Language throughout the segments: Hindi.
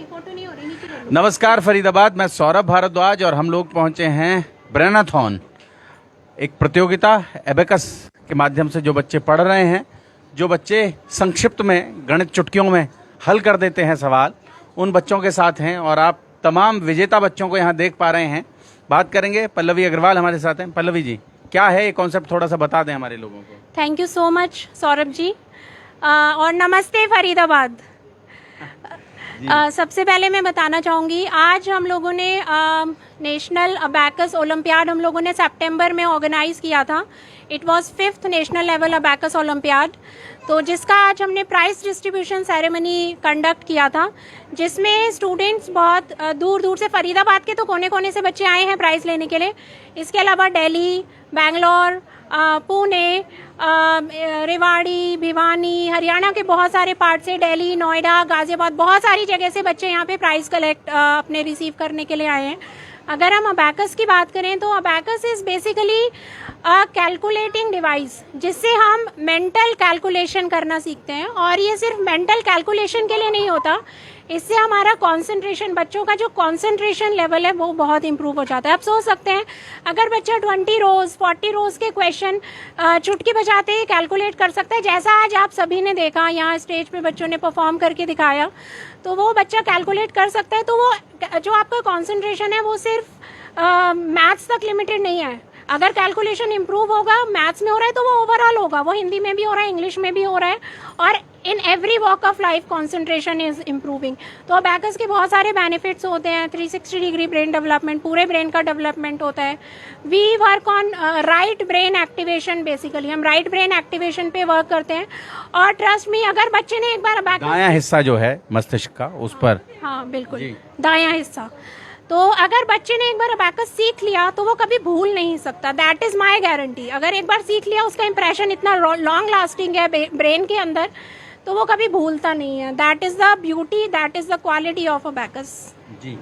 फोटो नहीं हो रही, नीचे ले लो। नमस्कार फरीदाबाद, मैं सौरभ भारद्वाज और हम लोग पहुंचे हैं ब्रेनाथॉन, एक प्रतियोगिता एबेकस के माध्यम से जो बच्चे पढ़ रहे हैं, जो बच्चे संक्षिप्त में गणित चुटकियों में हल कर देते हैं सवाल, उन बच्चों के साथ हैं और आप तमाम विजेता बच्चों को यहाँ देख पा रहे हैं। बात करेंगे, पल्लवी अग्रवाल हमारे साथ हैं। पल्लवी जी, क्या है ये कॉन्सेप्ट, थोड़ा सा बता दें हमारे लोगों को। Thank you so much Saurabh ji, और नमस्ते फरीदाबाद। सबसे पहले मैं बताना चाहूँगी, आज हम लोगों ने नेशनल अबैकस ओलंपियाड हम लोगों ने सितंबर में ऑर्गेनाइज किया था। It was 5th national level abacus olympiad, तो जिसका आज हमने प्राइज डिस्ट्रीब्यूशन सेरेमनी कंडक्ट किया था, जिसमें स्टूडेंट्स बहुत दूर दूर से, फरीदाबाद के तो कोने कोने से बच्चे आए हैं प्राइज लेने के लिए। इसके अलावा दिल्ली, बेंगलोर, पुणे, रेवाड़ी, भिवानी, हरियाणा के बहुत सारे पार्ट से, दिल्ली, नोएडा, गाजियाबाद, बहुत सारी जगह से बच्चे यहाँ पे प्राइज कलेक्ट अपने रिसीव करने के लिए आए हैं। अगर हम अबैकस की बात करें तो abacus is basically a calculating device, जिससे हम मेंटल कैलकुलेशन करना सीखते हैं। और ये सिर्फ मेंटल कैलकुलेशन के लिए नहीं होता, इससे हमारा कंसंट्रेशन, बच्चों का जो कंसंट्रेशन लेवल है वो बहुत इंप्रूव हो जाता है। आप सोच सकते हैं, अगर बच्चा 20 रोज 40 रोज के क्वेश्चन चुटकी बजाते ही कैलकुलेट कर सकता है, जैसा आज आप सभी ने देखा यहाँ स्टेज पे बच्चों ने परफॉर्म करके दिखाया, तो वो बच्चा कैलकुलेट कर सकता है। तो वो जो आपका कंसंट्रेशन है वो सिर्फ मैथ्स तक लिमिटेड नहीं है। अगर कैलकुलेशन इंप्रूव होगा, मैथ्स में हो रहा है तो वो ओवरऑल होगा, वो हिंदी में भी हो रहा है, इंग्लिश में भी हो रहा है, और in every walk of life concentration is improving. तो अबैकस के बहुत सारे बेनिफिट्स होते हैं। 360 डिग्री ब्रेन डेवलपमेंट, पूरे ब्रेन का डेवलपमेंट होता है। We work on right brain activation, basically हम राइट ब्रेन एक्टिवेशन पे वर्क करते हैं। और ट्रस्ट मी, अगर बच्चे ने एक बार अबैकस, दायां हिस्सा जो है मस्तिष्क का, उस पर, हाँ बिल्कुल दायां हिस्सा, तो अगर बच्चे ने एक बार अबैकस सीख लिया तो वो कभी भूल नहीं सकता। That is my guarantee. अगर एक बार सीख लिया, उसका इंप्रेशन इतना लॉन्ग लास्टिंग है ब्रेन के अंदर, तो वो कभी भूलता नहीं है। That is the beauty, that is the quality of abacus. जी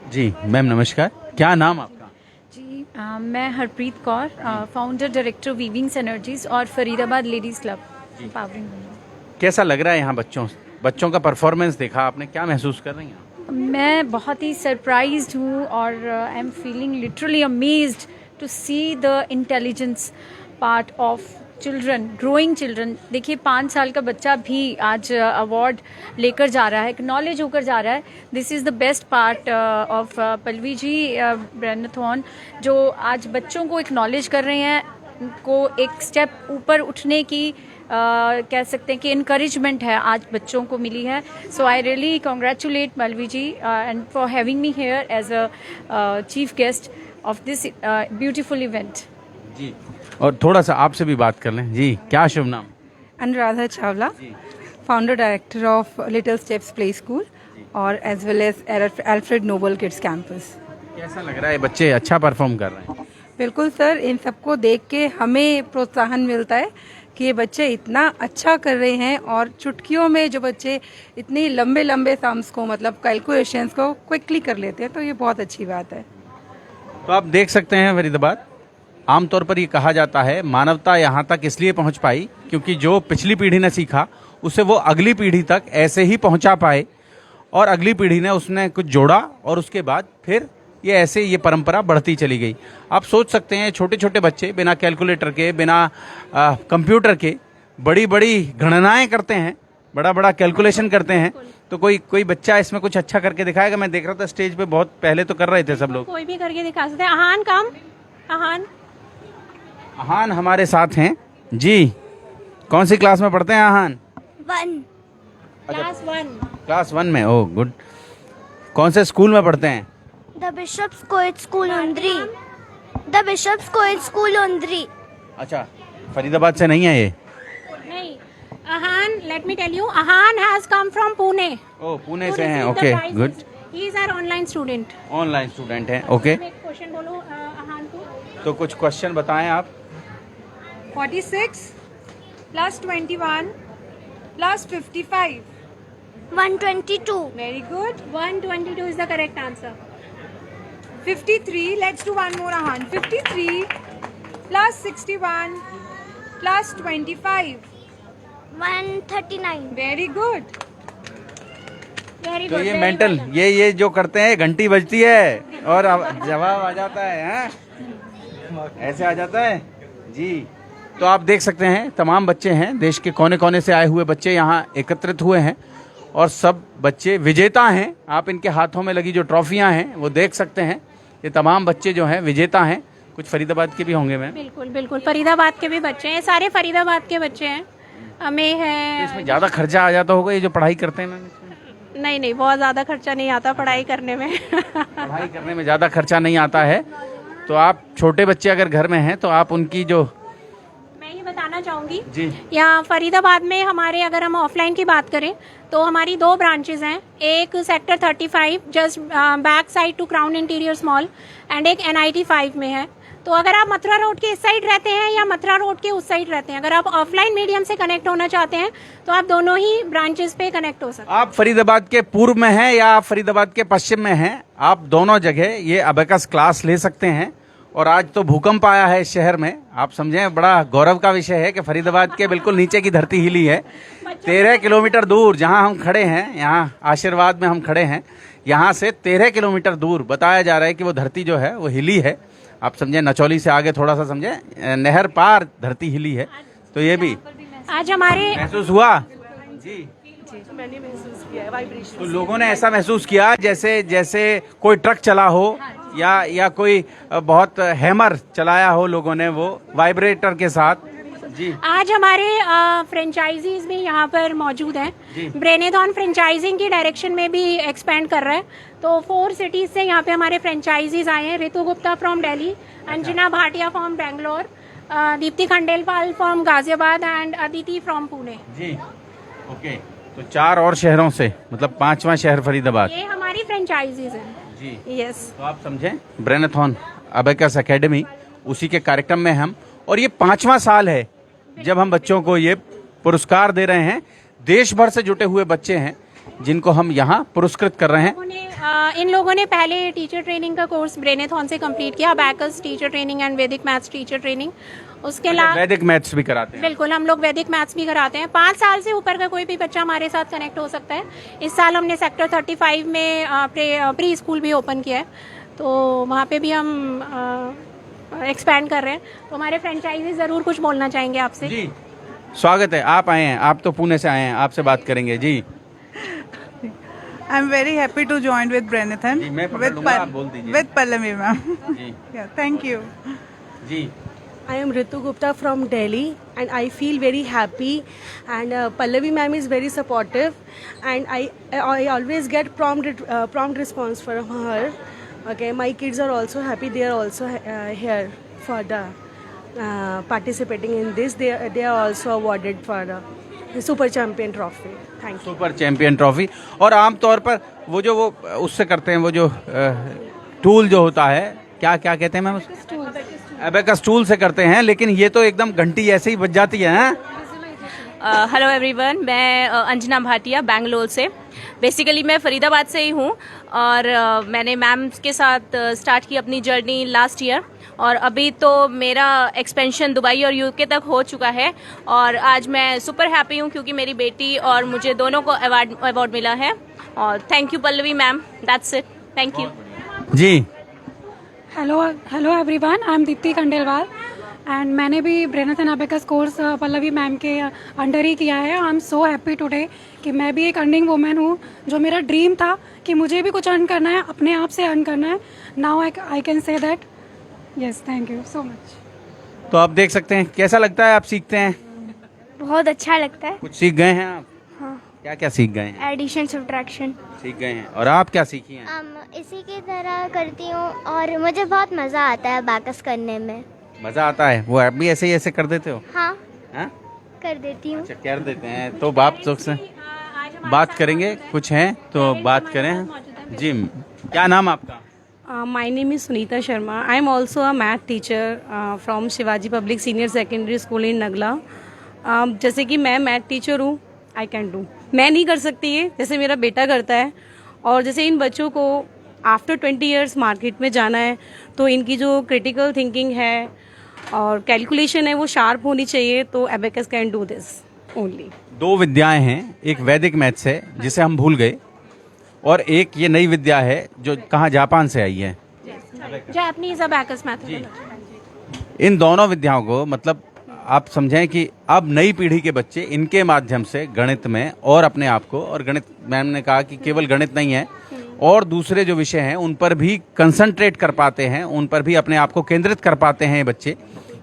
जी मैम, नमस्कार, क्या नाम आपका? जी मैं Harpreet Kaur, founder director weavings energies और फरीदाबाद लेडीज़ क्लब पावरिंग। कैसा लग रहा है यहाँ बच्चों का परफॉर्मेंस देखा आपने, क्या महसूस कर रही हैं? मैं बहुत ही सरप्राइज्ड हूँ और I am feeling literally amazed to see the intelligence part of children, growing children. देखिए 5 साल का बच्चा भी आज अवार्ड लेकर जा रहा है, एक्नॉलेज होकर जा रहा है। This is the best part of Pallavi ji brainathon, जो आज बच्चों को एक्नॉलेज कर रहे हैं, को एक स्टेप ऊपर उठने की कह सकते हैं कि इनकरेजमेंट है आज बच्चों को मिली है। So I really congratulate Pallavi ji and for having me here as a chief guest of this beautiful event. जी, और थोड़ा सा आपसे भी बात कर लें। जी, क्या शुभ नाम? Anuradha Chawla, founder director of little steps play school और as well as Alfred Nobel kids campus. कैसा लग रहा है, बच्चे अच्छा परफॉर्म कर रहे हैं? बिल्कुल सर, इन सबको देख के हमें प्रोत्साहन मिलता है कि ये बच्चे इतना अच्छा कर रहे हैं, और चुटकियों में जो बच्चे इतनी लंबे लंबे सम्स को, मतलब कैलकुलेशंस को क्विकली कर लेते हैं, तो ये बहुत अच्छी बात है। तो आप देख सकते हैं फरीदाबाद, आमतौर पर ये कहा जाता है मानवता यहाँ तक इसलिए पहुँच पाई क्योंकि जो पिछली पीढ़ी ने सीखा उसे वो अगली पीढ़ी तक ऐसे ही पहुँचा पाए, और अगली पीढ़ी ने उसने कुछ जोड़ा और उसके बाद फिर ये ऐसे ये परंपरा बढ़ती चली गई। आप सोच सकते हैं, छोटे छोटे बच्चे बिना कैलकुलेटर के, बिना कंप्यूटर के बड़ी बड़ी गणनाएं करते हैं, बड़ा बड़ा कैलकुलेशन करते हैं। तो कोई बच्चा इसमें कुछ अच्छा करके दिखाएगा? मैं देख रहा था स्टेज पे, बहुत पहले तो कर रहे थे सब लोग। कोई भी करके दिखा सकते हैं। अहान काम, अहान हमारे साथ हैं जी। कौन सी क्लास में पढ़ते हैं अहान? 1 क्लास 1 में। Oh good. कौन से स्कूल में पढ़ते हैं? The Bishop's coed school Undri. The Bishop's coed school Undri. अच्छा, फरीदाबाद से नहीं है ये? नहीं, Ahaan, let me tell you, Ahaan has come from Pune. Oh, Pune से हैं। Okay, good. He is our online student. Online student हैं, ओके। क्वेश्चन बोलो अहान को। तो कुछ क्वेश्चन बताएं आप। 46 plus 21 plus 55. 122. Very good. 122 is the correct answer. 53. Let's do one more, Ahan. 53 plus 61 plus 25. 139. Very good. Very तो गुड ये मेंटल ये जो करते हैं घंटी बजती है और जवाब आ जाता है, हैं? ऐसे आ जाता है जी। तो आप देख सकते हैं तमाम बच्चे हैं, देश के कोने कोने से आए हुए बच्चे यहाँ एकत्रित हुए हैं और सब बच्चे विजेता हैं। आप इनके हाथों में लगी जो ट्रॉफियाँ हैं वो देख सकते हैं। ये तमाम बच्चे जो हैं विजेता हैं। कुछ फरीदाबाद के भी होंगे मैम। बिल्कुल बिल्कुल, फरीदाबाद के भी बच्चे हैं, सारे फरीदाबाद के बच्चे हैं। हमें तो है इसमें ज़्यादा खर्चा आ जाता होगा ये जो पढ़ाई करते हैं मैम इसमें? नहीं नहीं, बहुत ज़्यादा खर्चा नहीं आता पढ़ाई करने में। पढ़ाई करने में ज़्यादा खर्चा नहीं आता है। तो आप छोटे बच्चे अगर घर में हैं तो आप उनकी जो मैं ये बताना चाहूँगी जी यहाँ फरीदाबाद में हमारे, अगर हम ऑफलाइन की बात करें तो हमारी 2 ब्रांचेज हैं। एक sector 35 just back side to Crown Interiors mall and एक NIT 5 में है। तो अगर आप मथुरा रोड के इस साइड रहते हैं या मथुरा रोड के उस साइड रहते हैं, अगर आप ऑफलाइन मीडियम से कनेक्ट होना चाहते हैं तो आप दोनों ही ब्रांचेस पे कनेक्ट हो सकते हैं। आप फरीदाबाद के पूर्व में हैं या आप फरीदाबाद के पश्चिम में हैं, आप दोनों जगह ये अबेकस क्लास ले सकते हैं। और आज तो भूकंप आया है इस शहर में, आप समझें बड़ा गौरव का विषय है कि फरीदाबाद के बिल्कुल नीचे की धरती हिली है। 13 किलोमीटर दूर जहां हम खड़े हैं, यहाँ आशीर्वाद में हम खड़े हैं, यहाँ से 13 किलोमीटर दूर बताया जा रहा है कि वो धरती जो है वो हिली है। आप समझे नचौली से आगे थोड़ा सा समझे नहर पार धरती हिली है। तो ये भी आज हमारे महसूस हुआ जी। मैंने महसूस किया है वाइब्रेशन। तो लोगों ने ऐसा महसूस किया जैसे जैसे कोई ट्रक चला हो या कोई बहुत हैमर चलाया हो लोगों ने वो वाइब्रेटर के साथ जी। आज हमारे फ्रेंचाइजीज भी यहाँ पर मौजूद हैं। ब्रेनेथॉन फ्रेंचाइजिंग की डायरेक्शन में भी एक्सपेंड कर रहा है। तो 4 सिटीज से यहाँ पे हमारे फ्रेंचाइजीज आए हैं। Ritu Gupta from Delhi, Anjana Bhatia from Bangalore, Deepti Khandelwal from Ghaziabad and Aditi from Pune ji. Okay, तो 4 और शहरों से, मतलब 5वां शहर फरीदाबाद। ये हमारी फ्रेंचाइजीज हैं जी। यस। तो आप समझें ब्रेनेथॉन अबेकस एकेडमी उसी के कार्यक्रम में हम, और ये 5वां साल है जब हम बच्चों को ये पुरस्कार दे रहे हैं। देश भर से जुटे हुए बच्चे हैं जिनको हम यहाँ पुरस्कृत कर रहे हैं। इन लोगों ने पहले टीचर ट्रेनिंग का कोर्स ब्रेनेथॉन से कंप्लीट किया, अबेकस टीचर ट्रेनिंग एंड वैदिक मैथ्स टीचर ट्रेनिंग। उसके अलावा वैदिक मैथ्स भी कराते हैं। बिल्कुल, हम लोग वैदिक मैथ्स भी कराते हैं। 5 साल से ऊपर का कोई भी बच्चा हमारे साथ कनेक्ट हो सकता है। इस साल हमने सेक्टर 35 में प्री स्कूल भी ओपन किया है, तो वहाँ पे भी हम एक्सपैंड कर रहे हैं। तो हमारे फ्रेंचाइजी ज़रूर कुछ बोलना चाहेंगे आपसे जी। स्वागत है, आप आए हैं, आप तो पुणे से आए हैं, आपसे बात करेंगे जी। I'm very happy to join with Brenathan जी, मैं पकड़ लूंगा, आप बोल दीजिए। with Pallavi ma'am. जी Yeah, thank you. जी। I am Ritu Gupta from Delhi and I feel very happy and Pallavi ma'am is very supportive and I always get prompt response from her. Okay, my kids are also happy. They are also here for the participating in this. They are also awarded for the Super Champion Trophy. Thank you. Super champion trophy. और आमतौर पर वो जो वो उससे करते हैं, वो जो टूल जो होता है, क्या क्या कहते हैं मैम उसको? अबेकस टूल से करते हैं, लेकिन ये तो एकदम घंटी ऐसे ही बज जाती है। हेलो एवरीवन, मैं अंजना भाटिया बेंगलोर से। बेसिकली मैं फरीदाबाद से ही हूँ और मैंने मैम के साथ स्टार्ट की अपनी जर्नी लास्ट ईयर और अभी तो मेरा एक्सपेंशन दुबई और यूके तक हो चुका है और आज मैं सुपर हैप्पी हूँ क्योंकि मेरी बेटी और मुझे दोनों को अवार्ड मिला है। और thank you Pallavi ma'am, that's it, thank you ji. Hello everyone, I am Deepti Khandelwal and मैंने भी Brainathon abacus course Pallavi ma'am के अंडर ही किया है। I am so happy today कि मैं भी एक अर्निंग वुमेन हूँ। जो मेरा ड्रीम था कि मुझे भी कुछ अर्न करना है, अपने आप से अर्न करना है, now I can say that. Yes, thank you so much. तो आप देख सकते हैं, कैसा लगता है? आप सीखते हैं? बहुत अच्छा लगता है। कुछ सीख गए हैं आप? हाँ। क्या क्या सीख गए हैं? एडिशन सब्ट्रैक्शन सीख गए हैं। और आप क्या सीखी हैं? इसी की तरह करती हूँ और मुझे बहुत मज़ा आता है अबेकस करने में। मजा आता है? वो आप भी ऐसे ही ऐसे कर देते हो? हाँ, हाँ? कर देती हूँ। अच्छा, कर देते हैं। तो बाप तो से बात करेंगे, कुछ हैं तो बात करें जी। क्या नाम आपका? My name is Sunita Sharma. I am also a math teacher from Shivaji Public Senior Secondary School in Nagla. जैसे कि मैं मैथ टीचर हूँ, आई कैन डू। मैं नहीं कर सकती है जैसे मेरा बेटा करता है। और जैसे इन बच्चों को आफ्टर 20 इयर्स मार्केट में जाना है तो इनकी जो क्रिटिकल थिंकिंग है और कैलकुलेशन है वो शार्प होनी चाहिए। तो abacus can do this only. 2 विद्याएं हैं, एक वैदिक मैथ्स है जिसे हम भूल गए, और एक ये नई विद्या है जो कहाँ जापान से आई है। Japanese abacus method. इन दोनों विद्याओं को मतलब आप समझें कि अब नई पीढ़ी के बच्चे इनके माध्यम से गणित में और अपने आप को, और गणित मैम ने कहा कि केवल गणित नहीं है और दूसरे जो विषय हैं उन पर भी कंसंट्रेट कर पाते हैं, उन पर भी अपने आप को केंद्रित कर पाते हैं बच्चे।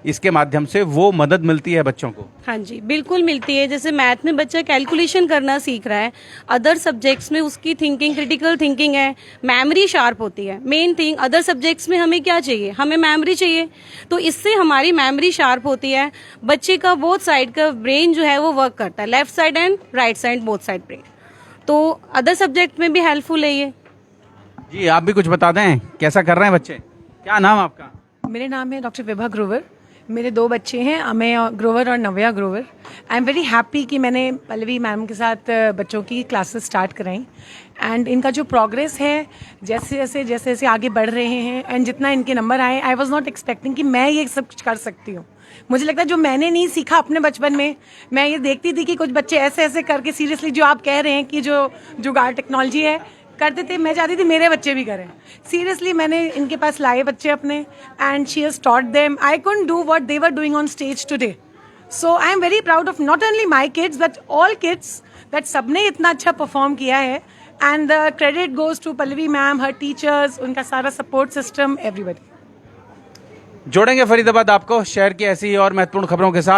इसके माध्यम से वो मदद मिलती है बच्चों को। हाँ जी, बिल्कुल मिलती है। जैसे मैथ में बच्चा कैलकुलेशन करना सीख रहा है, अदर सब्जेक्ट्स में उसकी थिंकिंग, क्रिटिकल थिंकिंग है, मेमोरी शार्प होती है। मेन थिंग अदर सब्जेक्ट्स में हमें क्या चाहिए, हमें मेमोरी चाहिए, तो इससे हमारी मेमोरी शार्प होती है। बच्चे का बोथ साइड का ब्रेन जो है वो वर्क करता है, left side and right side both side brain, तो अदर सब्जेक्ट में भी हेल्पफुल है ये। जी आप भी कुछ बता दें, कैसा कर रहे हैं बच्चे? क्या नाम आपका? मेरे नाम है डॉक्टर विभा ग्रोवर। मेरे 2 बच्चे हैं, अमेय ग्रोवर और Navya Grover. I am very happy कि मैंने पल्लवी मैम के साथ बच्चों की क्लासेस स्टार्ट कराई एंड इनका जो प्रोग्रेस है जैसे जैसे आगे बढ़ रहे हैं एंड जितना इनके नंबर आए, आई वाज नॉट एक्सपेक्टिंग कि मैं ये सब कुछ कर सकती हूँ। मुझे लगता है जो मैंने नहीं सीखा अपने बचपन में, मैं ये देखती थी कि कुछ बच्चे ऐसे ऐसे करके सीरियसली जो आप कह रहे हैं कि जो जुगाड़ टेक्नोलॉजी है करते थे, मैं चाहती थी मेरे बच्चे भी करें। सीरियसली मैंने इनके पास लाए बच्चे अपने and she has taught them. I couldn't do what they were doing on stage today, so I am very proud of not only my kids but all kids that सबने इतना अच्छा परफॉर्म किया है and the credit goes to Pallavi ma'am, हर टीचर्स, उनका सारा सपोर्ट सिस्टम, एवरीबॉडी। जोड़ेंगे फरीदाबाद आपको शहर की ऐसी और महत्वपूर्ण खबरों के साथ।